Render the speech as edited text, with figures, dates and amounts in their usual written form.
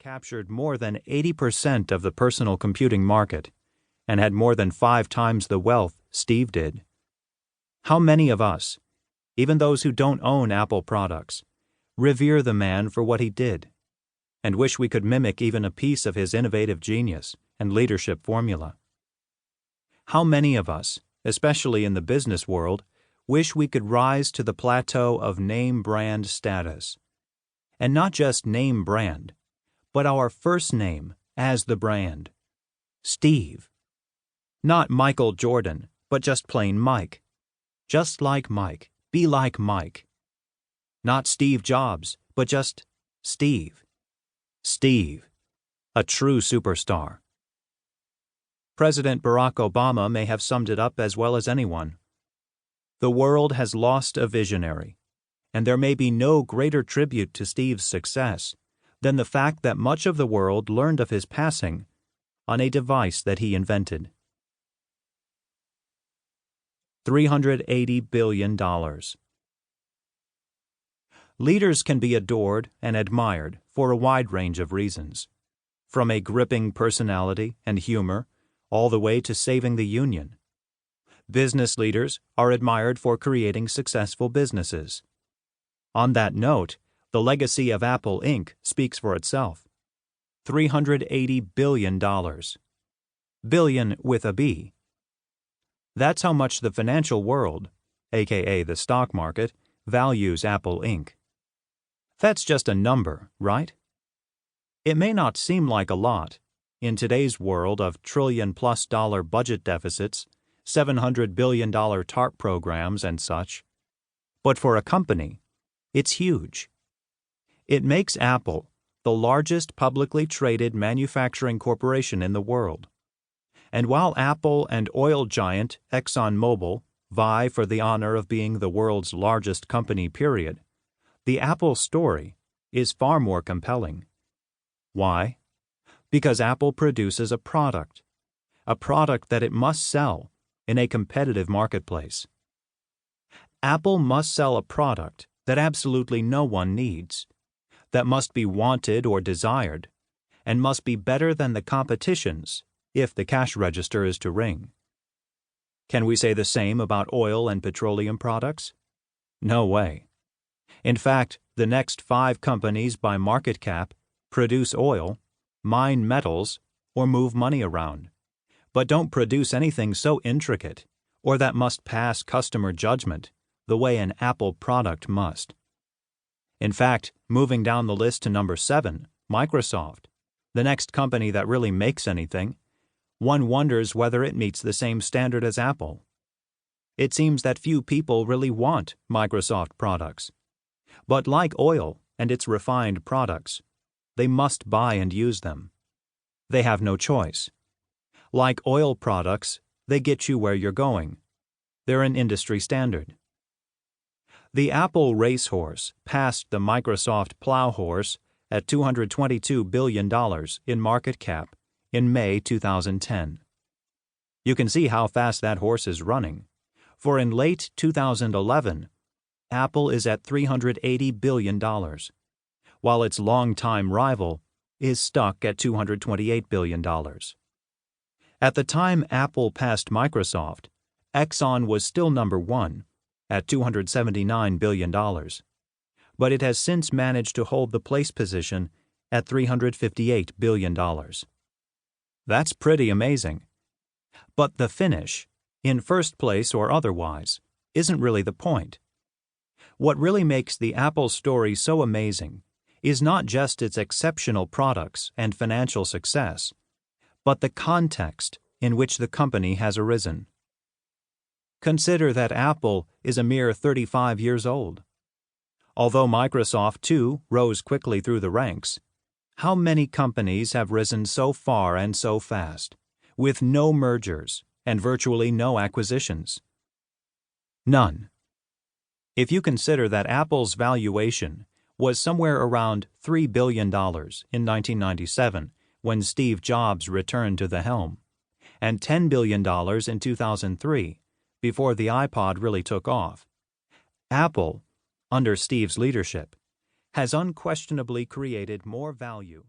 captured more than 80% of the personal computing market and had more than 5 times the wealth Steve did. How many of us, even those who don't own Apple products, revere the man for what he did and wish we could mimic even a piece of his innovative genius and leadership formula? How many of us, especially in the business world, wish we could rise to the plateau of name brand status? And not just name brand, but our first name as the brand. Steve. Not Michael Jordan, but just plain Mike. Just like Mike. Be like Mike. Not Steve Jobs, but just Steve. Steve. A true superstar. President Barack Obama may have summed it up as well as anyone. The world has lost a visionary, and there may be no greater tribute to Steve's success than the fact that much of the world learned of his passing on a device that he invented. $380 billion. Leaders can be adored and admired for a wide range of reasons, from a gripping personality and humor all the way to saving the Union. Business leaders are admired for creating successful businesses. On that note, the legacy of Apple Inc. speaks for itself. $380 billion. Billion with a B. That's how much the financial world, aka the stock market, values Apple Inc. That's just a number, right? It may not seem like a lot in today's world of trillion-plus dollar budget deficits, $700 billion TARP programs and such. But for a company, it's huge. It makes Apple the largest publicly traded manufacturing corporation in the world. And while Apple and oil giant ExxonMobil vie for the honor of being the world's largest company, period, the Apple story is far more compelling. Why? Because Apple produces a product that it must sell in a competitive marketplace. Apple must sell a product that absolutely no one needs, that must be wanted or desired, and must be better than the competition's if the cash register is to ring. Can we say the same about oil and petroleum products? No way. In fact, the next 5 companies by market cap produce oil, mine metals, or move money around, but don't produce anything so intricate or that must pass customer judgment the way an Apple product must. In fact, moving down the list to number 7, Microsoft, the next company that really makes anything, one wonders whether it meets the same standard as Apple. It seems that few people really want Microsoft products. But like oil and its refined products, they must buy and use them. They have no choice. Like oil products, they get you where you're going. They're an industry standard. The Apple racehorse passed the Microsoft plowhorse at $222 billion in market cap in May 2010. You can see how fast that horse is running, for in late 2011, Apple is at $380 billion, while its longtime rival is stuck at $228 billion. At the time Apple passed Microsoft, Exxon was still number 1 at $279 billion, but it has since managed to hold the place position at $358 billion. That's pretty amazing. But the finish, in first place or otherwise, isn't really the point. What really makes the Apple story so amazing is not just its exceptional products and financial success, but the context in which the company has arisen. Consider that Apple is a mere 35 years old. Although Microsoft, too, rose quickly through the ranks, how many companies have risen so far and so fast, with no mergers and virtually no acquisitions? None. If you consider that Apple's valuation was somewhere around $3 billion in 1997 when Steve Jobs returned to the helm, and $10 billion in 2003 before the iPod really took off, Apple, under Steve's leadership, has unquestionably created more value